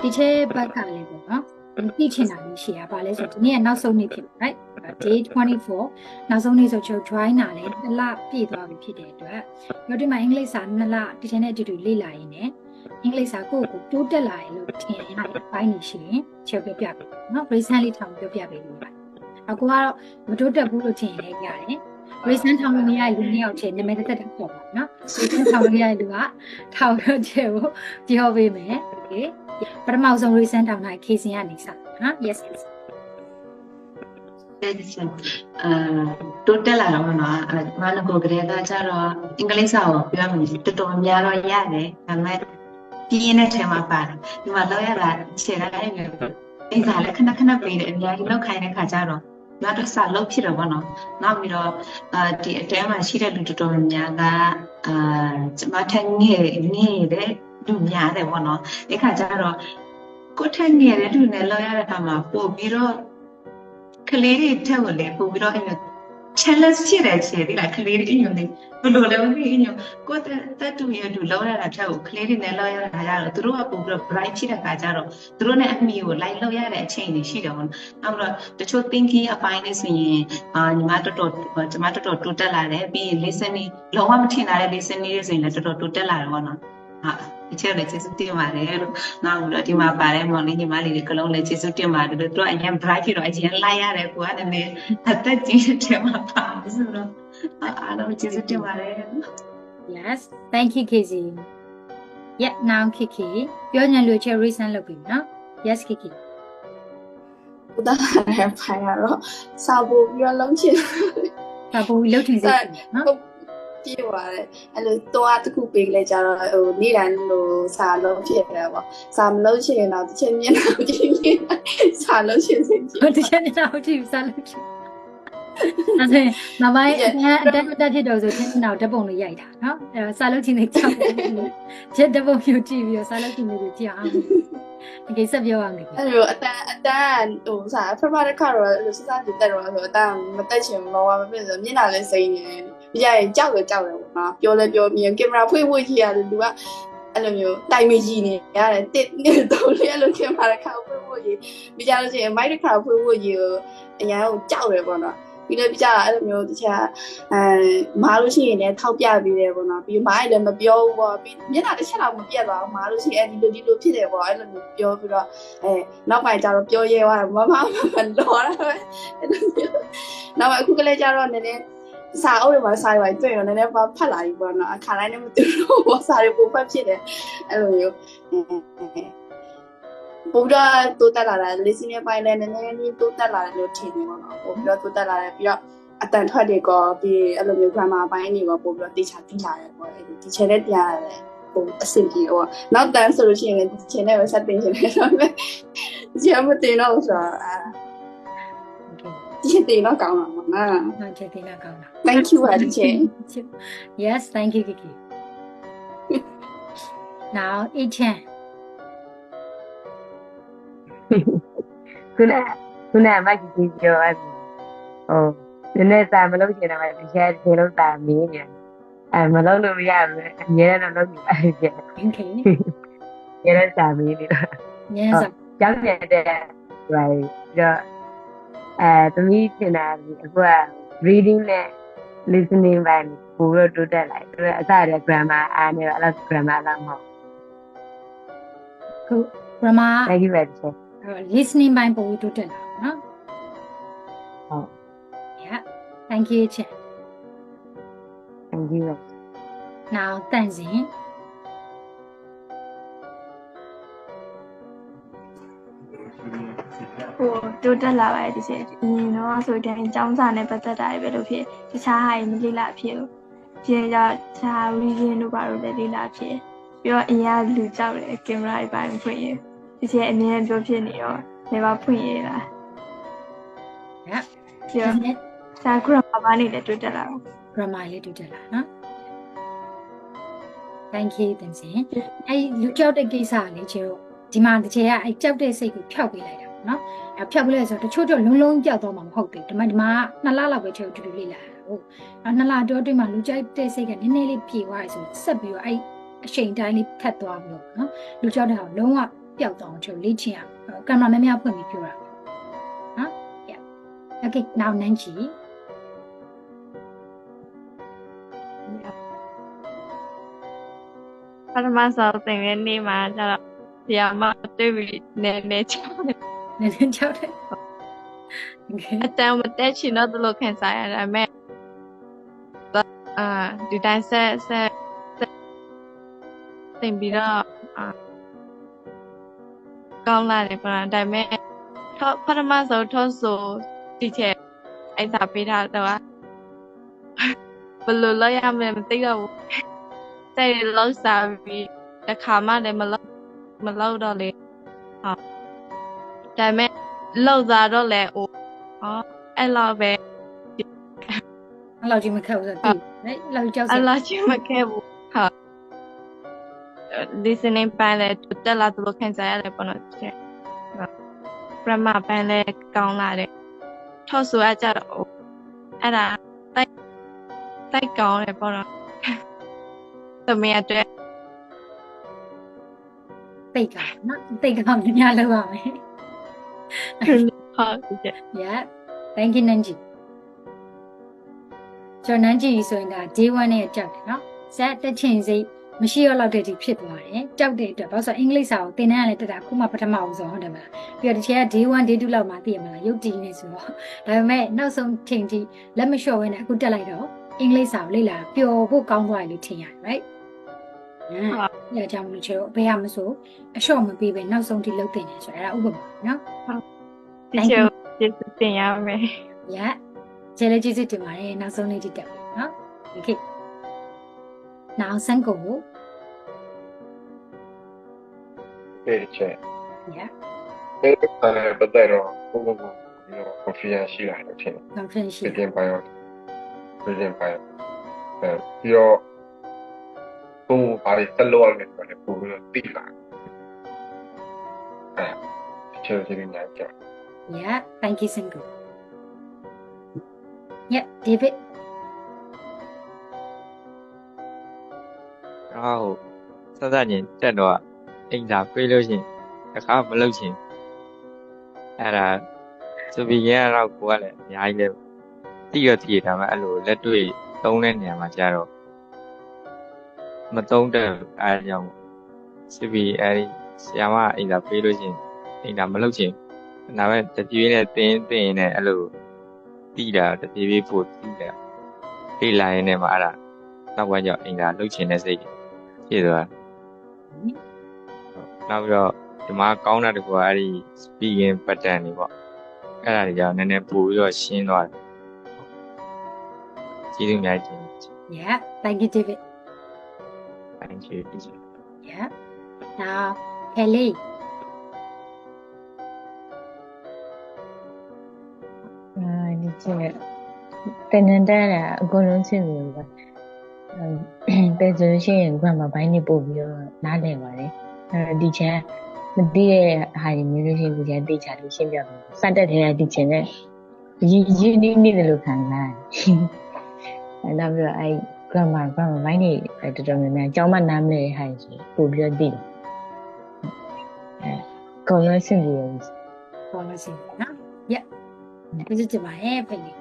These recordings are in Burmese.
teacher ဘက်ကလည်းပေါ့နော်သိချင်တာလေးရှိရပါလဲဆိုဒီနေ့ကနောက်ဆုံးနေ့ဖြစ်ပါ right day 24နောက်ဆုံးနေ့ဆိုချုပ် join တာလေ2လပြည့်သွားပြီဖြစ်တဲ့အတွက်တို့ဒီမှာအင်္ဂလိပ်စာ2လ teacher နဲ့အတူတူလေ့လာရင်းနဲ့အင်္ဂလိပ်စာကိုယ့်ကိုတိုးတက်လာရလို့ထင်ရတဲ့ပိုင်းနေရှိရင်ချုပ်ပြပြပြီနော် recently ထောင်ပြောပြပေးလို့ပါအခုကတော့မတိုးတက်ဘူးလို့ထင်ရင်လည်းရတယ် recent ထောင်လို့မရတဲ့လူနှစ်ယောက်ချင်းနာမည်တက်တက်ပေါ့ပါနော် recent ထောင်လို့ရတဲ့လူကထောင်တော့ကျဲကိုပြောပေးမယ် okay ပထမဆုံး recent ထောင်တိုင်း case ရနေစနော် yes yes တိုးတက်လာတော့မနော်မနကိုကလေးကကြတော့အင်္ဂလိပ်စာကိုပြောမယ်တော်တော်များတော့ရတယ်ဒါပေမဲ့ပြင်းတဲ့ထဲမှာပါတယ်ဒီမှာလောက်ရတာခြေတိုင်းပဲအင်္ဂါလည်းခဏခဏပေးတယ်အများကြီးလောက်ခိုင်းတဲ့ခါကျတော့ရတော့စာလုံးဖြစ်တော့ဘောနော်နောက်ပြီးတော့ဒီအတဲမှာရှိတဲ့လူတော်တော်များကကျမထက်ငယ်တဲ့လူများတယ်ဘောနော်ဒီခါကျတော့ကိုထက်ငယ်တဲ့လူနဲ့လောက်ရတဲ့အခါမှာပို့ပြီးတော့ကလေးတွေထက်ကိုလည်းပို့ပြီးတော့challenge ဖြစ်တယ်ချေဒီလားကလေးတွေအညွန်လေးဘယ်လိုလဲမသိအညွန်ကိုတက်တူရတူလောက်ရတာထက်ကိုကလေးတွေနဲ့လောက်ရတာကြတော့သူတို့ကပို့ပြီးတော့ bright ဖြစ်တဲ့ခါကျတော့သူတို့နဲ့အမိကို like လောက်ရတဲ့အချိန်တွေရှိတယ်ပေါ့နောက်တော့တချို့ thinking အပိုင်းလေးဆိုရင်ညီမတော်တော်တိုးတက်လာတယ်ပြီးရင် listening လုံးဝမထင်တာတဲ့ listening တွေဆိုရင်လည်းတော်တော်တိုးတက်လာတယ်ပေါ့နော်အချက်လည်းကျေးဇူးတင်ပါတယ်လို့နောက်ပြီးတော့ဒီမှာပါတယ်မောင်လေးညီမလေးတွေကလုံးလည်းကျေးဇူးတင်ပါတယ်လို့သူကအရင် bright ဖြစ်တော့အရင်လိုက်ရတယ်ကိုကလည်းအသက်ကြီးတဲ့ထဲမှာပါတယ်ဆိုတော့အားလုံးကျေးဇူးတင်ပါတယ် yes thank you Kiki yeah now Kiki ပြောညံလို့ချက် recent လုပ်ပြီနော် yes Kiki ဘုရားလည်းဖိုင်ရတော့စာပို့ပြီးတော့လုံးချင် စာပို့ပြီးလုပ်ထင်စိတ်နော်ပြေပါတယ်အဲ့လိုတော့တခုပေးလိုက်ကြတော့ဟိုနေ့တိုင်းလိုစာလုံးဖြစ်တယ်ပေါ့စာမလုံးချင်ရင်တော့တစ်ချက်မျက်နှာကြည့်ရင်စာလုံးချင်စိတ်ကြည့်တစ်ချက်မျက်နှာကြည့်စာလုံးချင်အဲ့ဒါနောက်ပိုင်းအတက်ဖြစ်တော့ဆိုချင်းနောက်ဓာတ်ပုံလေးရိုက်တာနော်အဲ့တော့စာလုံးချင်တဲ့ကြောက်ချက်ဓာတ်ပုံမျိုးကြည့်ပြီးတော့စာလုံးချင်တွေကိုကြည့်အောင်ဒီစက်ပြောအောင်လေအဲ့လိုအတန်ဟိုစာဖဖတစ်ခါတော့လိုစစကြည့်တက်တော့ဆိုအတန်မတက်ချင်တော့မဖြစ်ဆိုမျက်နှာလည်းစိမ့်နေပြရရင်ကြောက်တယ်ပေါ့နော်ပြောလဲပြောမြင်ကင်မရာဖွင့်ဖို့ကြီးရတယ်လူကအဲ့လိုမျိုးတိုင်မကြီးနေရတယ်တစ်နှစ်သုံးလေးအဲ့လိုကင်မရာတစ်ခါဖွင့်ဖို့ကြီးပြကြလို့ရှိရင်မိုက်တစ်ခါဖွင့်ဖို့ကြီးကိုအရင်ကကြောက်တယ်ပေါ့နော်ပြီးတော့ပြကြအဲ့လိုမျိုးတခြားမားလို့ရှိရင်လည်းထောက်ပြပြီးတယ်ပေါ့နော်ပြီးမားလည်းမပြောဘူးပေါ့ပြီးမျက်နှာတစ်ချက်တော့မပြတ်သွားဘူးမားလို့ရှိရင်ဒီလိုဖြစ်တယ်ပေါ့အဲ့လိုမျိုးပြောပြီးတော့နောက်ပိုင်းကျတော့ပြောရဲသွားတယ်မလောတာပဲအဲ့လိုမျိုးနောက်အခုကလေးကျတော့နည်းနည်းစာအုပ်တွေမှာစာတွေတွေ့တော့နည်းနည်းဖတ်လာပြီပေါ့နော်အခါတိုင်းလည်းမသိဘူးပေါ့စာတွေပိုဖတ်ဖြစ်တယ်အဲ့လိုမျိုးပို့တော့တိုးတက်လာတာ listening ပိုင်းလည်းနည်းနည်းတိုးတက်လာတယ်လို့ထင်တယ်ပေါ့နော်ပို့ပြီးတော့တိုးတက်လာတယ်ပြီးတော့အတန်ထွက်တွေကပြီးအဲ့လိုမျိုး grammar ပိုင်းတွေကပို့ပြီးတော့တေချာသိလာတယ်ပေါ့အဲ့ဒီ teacher နဲ့တရားရတယ်ပို့အဆင်ပြေတော့နောက်တန်းဆိုလို့ရှိရင်လည်း teacher နဲ့ပဲဆက်တင်ချင်တယ်ဆိုတော့ဒီအမတင်တော့ဆိုတာဒီတင်တော့ကောင်းတာပေါ့နော်ဟုတ်တယ်တင်တော့ကောင်းတာ thank you teacher yes thank you Kiki now Ichan ခုနမကြီးကြီးပြောအဲ့ဟိုနည်းနည်းစာမလုပ်ချင်တာမှတစ်ချက်ဒီလုံးစာမင်းနေမလုပ်လို့မရဘူးအများနဲ့လုပ်နေအဲ့ကျ okay ရတဲ့စာမင်းနေတော့ yes ကျောင်းပြန်တဲ့ဟိုတော့သမီးထင်တာအခုက reading နဲ့ listening ပိုင်းပို့လို့တိုးတက်လိုက်သူကအစရ grammar အားနေတော့အဲ့လို grammar လားမဟုတ်ခု grammar thank you very much listening ပိုင်းပို့ပြီးတိုးတက်လာနော်ဟုတ် yeah thank you Chen thank you now တန့်စင်ဟိုတိုးတက်လာပါတယ်ဒီချက်တော့ဆိုတဲ့အကြောင်းစာနဲ့ပတ်သက်တာတွေပဲလို့ဖြစ်တခြားဟာတွေမလေ့လာဖြစ်ဘူးဒီကြောင့်တခြား reason တို့ဘာလို့လဲလေ့လာဖြစ်ပြီးတော့အရင်ကလူကြောက်တယ်ကင်မရာတွေပိုင်းဖွင့်ရဒီချက်အမြင်ပြောဖြစ်နေတော့နေပါဖွင့်ရလား yeah ပြီးတော့စာ grammar ဘာနေလဲတိုးတက်လာတော့ grammar လေးတိုးတက်လာနော် thank you တန့်စင်အဲ့လူကြောက်တဲ့ကိစ္စလေးချေတော့ဒီမှာတစ်ချိန်ကအဲ့ကြောက်တဲ့စိတ်ကိုဖျောက်ပေးလိုက်တာနော်အဲ့ဖျောက်ပေးလိုက်ဆိုတော့တချို့လုံးကြောက်တော့မှမဟုတ်ဘူးဒီမှာ2လလောက်ပဲတူတူလေးလာဟုတ်2လတော့တွေ့မှလူကြိုက်တဲ့စိတ်ကနည်းနည်းလေးပြေသွားရဆိုဆက်ပြီးတော့အဲ့အချိန်တိုင်းလေးခတ်သွားပြီးတော့နော်လူကြောက်တဲ့ဟာလုံးဝ ပျောက်သွားအောင်ချုပ်လေ့ကျင့်ရကင်မရာများများဖွင့်ပြီးပြောတာနော် yeah okay now Nanji ပထမဆုံးသင်တဲ့နေ့မှာကျတော့ဆရာမတွေ့ပြီးနည်းနည်းချောင်းတယ် နည်းနည်းကြောက်တယ် okay အတန်းမတက်ချင်တော့သူလို့ခံစားရတာမဲ့ဒီတိုင်းဆက်သင်ပြီးတော့ကောင်းလာတယ်ပေါ့နော်ဒါပေမဲ့ပထမဆုံးထော့ဆိုတီချာအဲ့ဒါပေးထားတော့ဘယ်လိုလုပ်ရမလဲမသိတော့ဘူးတဲ့လောက်စားပြီးတစ်ခါမှလည်းမလောက်တော့လေဟုတ်ဒါပေမဲ့လောက်စားတော့လေဟောအဲ့လောက်ပဲ အဲ့လောက်ကြီးမခက်ဘူးဆိုတော့တိright အဲ့လောက်ကြောက်စ အဲ့ ရာ လောက်ကြီးမခဲ့ဘူးဟုတ် listening ပိုင်းလည်းတက်လာသလိုခံစားရတယ်ပေါ့နော်ရှင် grammar ပိုင်းလည်းကောင်းလာတယ်ထော့ဆိုအကြတော့အဲ့ဒါတိုက်ကောင်းတယ်ပေါ့နော်သမီးအတွက် တိတ်ကနော်တိတ်ကများများလောက်ရမယ် ဟုတ်ကဲ့ yeah thank you Nanji ကျွန်တော် Nanji ဆိုရင်က day 1နဲ့ကြောက်တယ်နော်ဇက်တက်ချင်စိတ်မရှိတော့လောက်တဲ့ဒီဖြစ်သွားတယ်ကြောက်တဲ့အတွက်ဘာလို့ဆိုအင်္ဂလိပ်စာကိုသင်တန်းရလဲတက်တာအခုမှပထမအောင်ဆုံးဟုတ်တယ်မလားပြီးတော့ဒီချိန်က day 1 day 2လောက်မှသိရမလားရုပ်တည်နေဆိုတော့ဒါပေမဲ့နောက်ဆုံးချိန်ထိလက်မလျှော့ဘဲနဲ့အခုတက်လိုက်တော့အင်္ဂလိပ်စာကိုလေ့လာပျော်ဖို့ကောင်းသွားတယ်လို့ထင်ရတယ် right ညကြောင်လို့ချေဘယ်ဟာမဆိုအလျှော့မပေးပဲနောက်ဆုံးထိလုပ်တင်နေဆိုအဲ့ဒါဥပမာနော် ဒီချိုကျေးဇူးတင်ရမယ် yeah ကျေးဇူးတင်ပါတယ်နောက်ဆုံးလေးထိတက်ပြီနော် okay now ဆန်းကို 对的， yeah 不带着我非常喜欢的天， confidence 这点朋友，比较都把你分落了，把你补了地方，就是这个难讲。 yeah thank you ဆန်းကို yeah David 然后33年တက်တော့အိမ်သာပြေးလို့ရှိရင်တစ်ခါမလုပ်ချင်အဲ့ဒါဆိုပြီးရတော့ကိုကလည်းအများကြီးလည်းတိရတိရဒါမှအဲ့လိုလက်တွေ့သုံးတဲ့နေရာမှာကျတော့မသုံးတဲ့အားကြောင့်ဆိုပြီးအဲ့ဒီဆရာမအိမ်သာပြေးလို့ရှိရင်အိမ်သာမလုပ်ချင်ဒါပေမဲ့တပြေးနဲ့တင်းနဲ့အဲ့လိုတိတာတပြေးပို့တိတာပြေးလာရင်လည်းမအဲ့ဒါနောက်ပိုင်းကျအိမ်သာလုပ်ချင်တဲ့စိတ်ဖြစ်သွား နောက်ပြီးတော့ဒီမှာကောင်းတာတကူကအဲ့ဒီ speaking pattern တွေပေါ့အဲ့ဒါတွေကြောင့်နည်းနည်းပို့ပြီးတော့ရှင်းသွားတယ်ကျေးဇူးများကြီး yeah thank you David thank you teacher yeah now Kelly ဒီချက်တန်တန်တဲ့အကုန်လုံးဆင်ပြီပါပဲဆိုလို့ရှိရင်ကမှဘိုင်းနေပို့ပြီးတော့နားလည်ပါတယ်ဒီချက်မသိတဲ့ဟာတွေမျိုးလို့ရှိရင်ဒီချက်သိချလို့ရှင်းပြပါစတက်တဲ့ဒီချက်နဲ့ရင်းနေနေတယ်လို့ခံစားရတယ်နောက်ပြီးတော့ကမှဘိုင်းနေတော်တော်များများအကြောင်းမနားမလဲဟာဆိုပို့ပြီးတော့သိတယ်အကုန်လုံးဆင်ပြီ ပေါ်လို့ရှိတယ်နော် yeah ကျေးဇူးတင်ပါတယ်ဖိနေ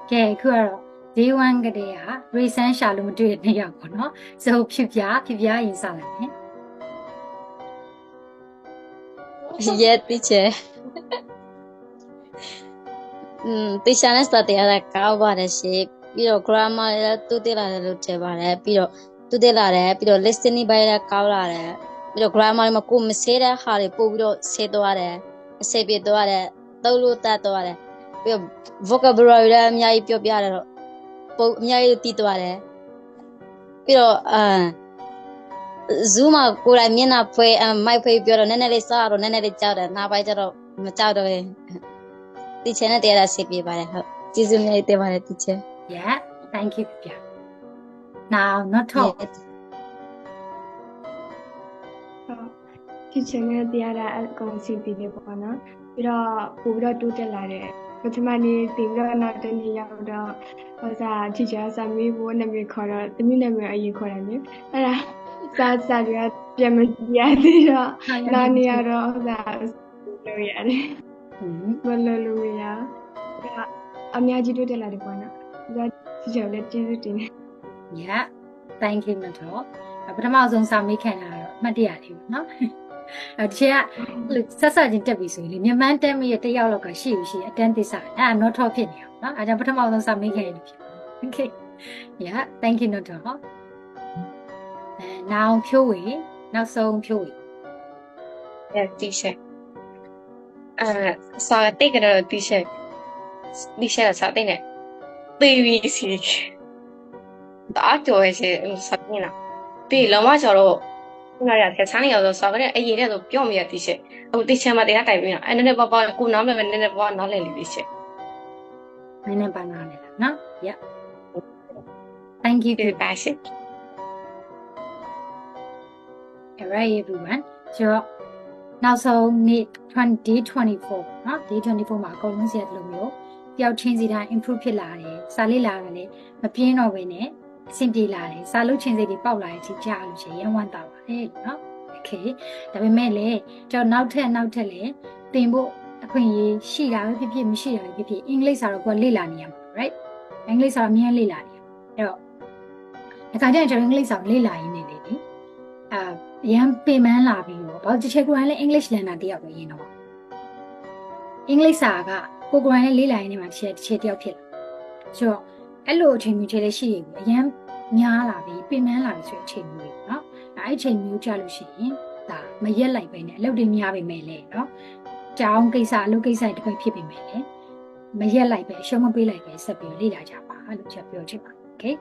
ကဲအခုကတော့ day 1ကတည်းက reason ရှာလို့မတွေ့တဲ့နေ့ရောက်ပေါ့နော် so ဖြစ်ပြရင်စလိုက်မယ် Yeah, teacher. Teacher နဲ့စတဲ့ရကောက်ပါတယ်ရှင့်ပြီးတော့ grammar လည်းတူတက်လာတယ်လို့ထင်ပါတယ်ပြီးတော့တူတက်လာတယ်ပြီးတော့ listening ပိုင်းလည်းကောက်လာတယ်ပြီးတော့ grammar မှာကိုမစေတဲ့ဟာတွေပို့ပြီးတော့ဆေးသွားတယ်အစိပ်ပြသွားတယ်သုံးလို့တတ်သွားတယ်ပြီးတော့ vocabulary လည်းအများကြီးပြောပြတယ်တော့ပို့အများကြီးတည်သွားတယ်ပြီးတော့Zoom မှာကိုယ်တိုင်မျက်နှာဖွေးမိုက်ဖွေးပြောတော့နည်းနည်းလေးစားတော့နည်းနည်းလေးကြောက်တယ်နောက်ပိုင်းကျတော့မကြောက်တော့ဘူးတီချာနဲ့တရားဆေးပြပါတယ်ဟုတ်ကျေးဇူးများတင်ပါတယ်တီချာ yeah thank you ပြ now not talk ဖြစ်ချင်တဲ့တရားတာအကုန်စီပြီးနေပေါ့နော်ပြီးတော့ပို့ပြီးတော့တိုးတက်လာတယ်ပထမနေ့တင်ပြီးတော့နောက်တစ်နေ့ရောက်တော့ဟောစားချီချာစာမေးဖို့နာမည်ခေါ်တော့တမီးနာမည်အရင်ခေါ်တယ်လေအဲ့ဒါ စာတွေကပြန်မကြည့်ရသေးတော့နားနေရတော့ဥစားလို့ရတယ်မလို့လို့ရအများကြီးတွေ့တက်လာတယ်ပေါ့နော်ဒါကြောင့်လည်းကျေးဇူးတင်တယ် Yeah thank you တော့ပထမဆုံးစာမေးခံတာတော့အမှတ်တရလေးပေါ့နော်ဒီချက်ကဆက်ဆက်ချင်းတက်ပြီဆိုရင်လေမြန်မာတက်မရတယောက်လောက်ကရှိအတန်းသစ္စာအဲ့ not talk ဖြစ်နေအောင်နော်အဲကြောင့်ပထမဆုံးစာမေးခံရလို့ဖြစ် Okay yeah thank you တော့now ဖြိုးဝေနောက်ဆုံးဖြိုးဝေ teacher စာတိတ်ကတော့ teacher စာတိတ်နဲ့သေပြီးစီတအားကြော်ရဲ့စာတိတ်လားပြီးလောမကျော်တော့ခုနကတည်းကဆန်းနေအောင်ဆိုစာကလည်းအရင်တည်းဆိုပြောမရ teacher အခု teacher မှာတရားတိုင်ပြီးတော့အဲ့နည်းနည်းပေါ့ကိုနားမလဲနည်းနည်းပေါ့နားလည်လေး teacher နည်းနည်းပါနားလေလားနော် yeah thank you ဒီပါရှင် alright everyone so နောက်ဆုံးနေ့ 2024 နော် day 24မှာအကုန်လုံးစီရတယ်လို့မျိုးတယောက်ချင်းစီတိုင်း improve ဖြစ်လာတယ်စာလေးလာတယ်လည်းမပြင်းတော့ဘဲနဲ့အဆင်ပြေလာတယ်စာလို့ချင်းစိတ်တွေပေါက်လာတဲ့အချိန်ကြာလို့ရှိရင်ရန်ဝမ်းတာပါတယ်နော် okay ဒါပေမဲ့လည်းကျွန်တော်နောက်ထပ်လည်းသင်ဖို့အခွင့်အရေးရှိတာပဲဖြစ်ဖြစ်မရှိတာပဲဖြစ်ဖြစ်အင်္ဂလိပ်စာတော့ကိုယ်လေ့လာနေရမှာ right အင်္ဂလိပ်စာအမြဲလေ့လာနေရအဲ့တော့အခါကျရင်ကျွန်တော်အင်္ဂလိပ်စာလေ့လာရင်းနေလေဒီရန်ပင်မလာပြီးတော့ဘာတစ်ချက်ကိုယ်လည်း English learner တယောက်ပဲရင်းတော့အင်္ဂလိပ်စာကကိုယ်လည်းလေ့လာရင်းနေမှာတစ်ချက်တယောက်ဖြစ်လာဆိုတော့အဲ့လိုအချိန်မျိုးတွေလည်းရှိရင်အရန်များလာပြီးပင်မလာပြီးဆိုတဲ့အချိန်မျိုးတွေเนาะအဲ့အချိန်မျိုးကြာလို့ရှိရင်ဒါမရက်လိုက်ပဲနဲ့အလုပ်တွေများပဲမဲ့လေเนาะကြောင်းကိစ္စအလုပ်ကိစ္စတစ်ခုဖြစ်ပြီမဲ့လေမရက်လိုက်ပဲရှုံးမပေးလိုက်ပဲဆက်ပြီးလေ့လာကြပါလို့ချက်ပြောချင်ပါ okay